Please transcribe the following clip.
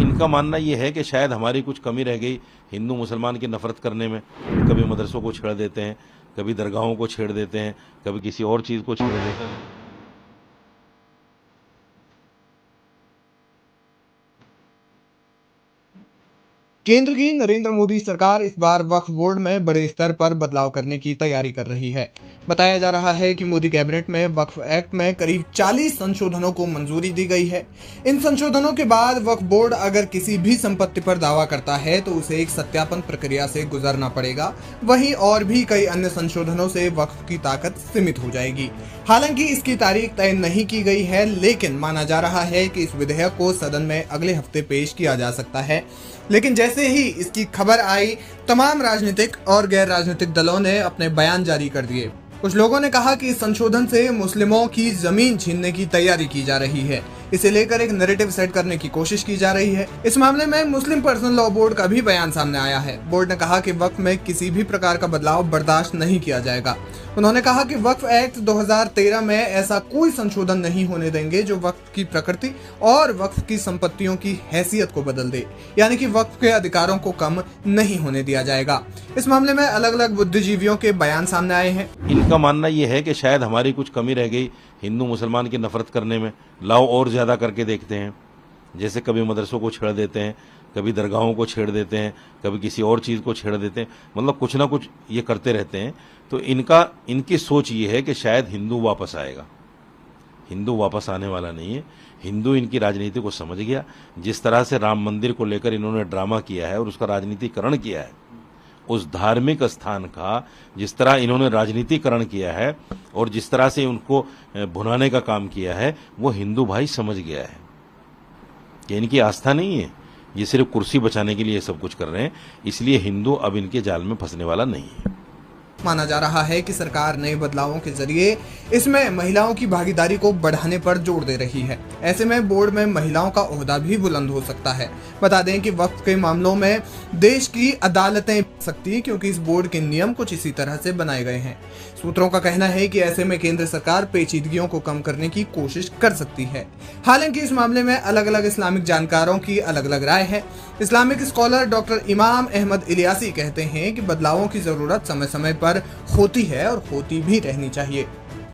इनका मानना ये है कि शायद हमारी कुछ कमी रह गई हिंदू मुसलमान की नफरत करने में। कभी मदरसों को छेड़ देते हैं, कभी दरगाहों को छेड़ देते हैं, कभी किसी और चीज़ को छेड़ देते हैं। केंद्र की नरेंद्र मोदी सरकार इस बार वक्फ बोर्ड में बड़े स्तर पर बदलाव करने की तैयारी कर रही है। बताया जा रहा है कि मोदी कैबिनेट में वक्फ एक्ट में करीब 40 संशोधनों को मंजूरी दी गई है। इन संशोधनों के बाद वक्फ बोर्ड अगर किसी भी संपत्ति पर दावा करता है तो उसे एक सत्यापन प्रक्रिया से गुजरना पड़ेगा। वहीं और भी कई अन्य संशोधनों से वक्फ की ताकत सीमित हो जाएगी। हालांकि इसकी तारीख तय नहीं की गई है, लेकिन माना जा रहा है कि इस विधेयक को सदन में अगले हफ्ते पेश किया जा सकता है। लेकिन जैसे ही इसकी खबर आई, तमाम राजनीतिक और गैर राजनीतिक दलों ने अपने बयान जारी कर दिए। कुछ लोगों ने कहा कि इस संशोधन से मुस्लिमों की जमीन छीनने की तैयारी की जा रही है। इसे लेकर एक नैरेटिव सेट करने की कोशिश की जा रही है। इस मामले में मुस्लिम पर्सनल लॉ बोर्ड का भी बयान सामने आया है। बोर्ड ने कहा कि वक्फ में किसी भी प्रकार का बदलाव बर्दाश्त नहीं किया जाएगा। उन्होंने कहा कि वक्फ एक्ट 2013 में ऐसा कोई संशोधन नहीं होने देंगे जो वक्फ की प्रकृति और वक्फ की संपत्तियों की हैसियत को बदल दे, यानी कि वक्फ के अधिकारों को कम नहीं होने दिया जाएगा। इस मामले में अलग अलग बुद्धिजीवियों के बयान सामने आए हैं। इनका मानना यह है कि शायद हमारी कुछ कमी रह गई हिंदू मुसलमान की नफरत करने में। लाओ और ज़्यादा करके देखते हैं। जैसे कभी मदरसों को छेड़ देते हैं, कभी दरगाहों को छेड़ देते हैं, कभी किसी और चीज़ को छेड़ देते हैं, मतलब कुछ ना कुछ ये करते रहते हैं। तो इनकी सोच ये है कि शायद हिंदू वापस आएगा। हिंदू वापस आने वाला नहीं है। हिंदू इनकी राजनीति को समझ गया। जिस तरह से राम मंदिर को लेकर इन्होंने ड्रामा किया है और उसका राजनीतिकरण किया है, उस धार्मिक स्थान का जिस तरह इन्होंने राजनीतिकरण किया है और जिस तरह से उनको भुनाने का काम किया है, वो हिंदू भाई समझ गया है कि इनकी आस्था नहीं है, ये सिर्फ कुर्सी बचाने के लिए सब कुछ कर रहे हैं। इसलिए हिंदू अब इनके जाल में फंसने वाला नहीं है। माना जा रहा है कि सरकार नए बदलावों के जरिए इसमें महिलाओं की भागीदारी को बढ़ाने पर जोर दे रही है। ऐसे में बोर्ड में महिलाओं का ओहदा भी बुलंद हो सकता है। बता दें कि वक्फ के मामलों में देश की अदालतें सकती हैं, क्योंकि इस बोर्ड के नियम कुछ इसी तरह से बनाए गए हैं। सूत्रों का कहना है कि ऐसे में केंद्र सरकार पेचीदगियों को कम करने की कोशिश कर सकती है। हालांकि इस मामले में अलग अलग इस्लामिक जानकारों की अलग अलग राय है। इस्लामिक स्कॉलर डॉक्टर इमाम अहमद इलियासी कहते हैं कि बदलावों की जरूरत समय समय पर होती है और होती भी रहनी चाहिए।